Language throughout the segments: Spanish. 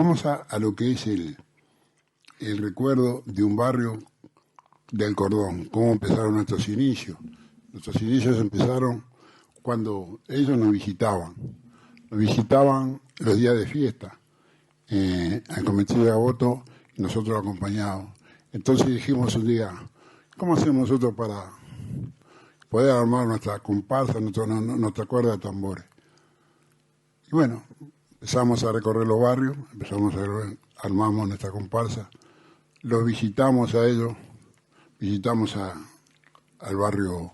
vamos a lo que es el recuerdo de un barrio del Cordón, cómo empezaron nuestros inicios. Nuestros inicios empezaron cuando ellos nos visitaban los días de fiesta, al cometido de voto, y nosotros lo acompañábamos. Entonces dijimos un día, ¿cómo hacemos nosotros para poder armar nuestra comparsa, nuestra cuerda de tambores? Y bueno, empezamos a recorrer los barrios, armamos nuestra comparsa, los visitamos a ellos, visitamos al barrio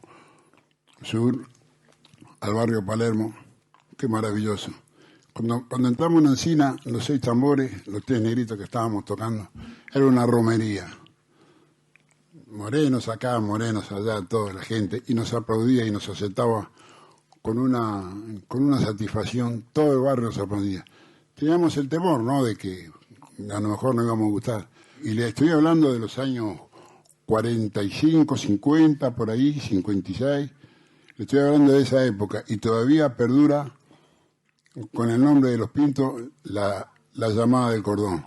sur, al barrio Palermo, qué maravilloso. Cuando entramos en Encina, los 6 tambores, los 3 negritos que estábamos tocando, era una romería. Morenos acá, morenos allá, toda la gente, y nos aplaudía y nos aceptaba con una satisfacción, todo el barrio nos aplaudía. Teníamos el temor, ¿no?, de que a lo mejor no íbamos a gustar. Y le estoy hablando de los años 45, 50, por ahí, 56. Le estoy hablando de esa época y todavía perdura con el nombre de los Pintos la llamada del cordón.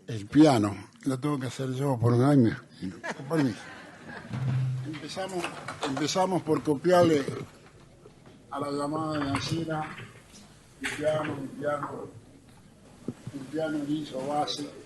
El piano lo tengo que hacer yo por permiso. Empezamos por copiarle a la llamada de Ancina un piano liso, base.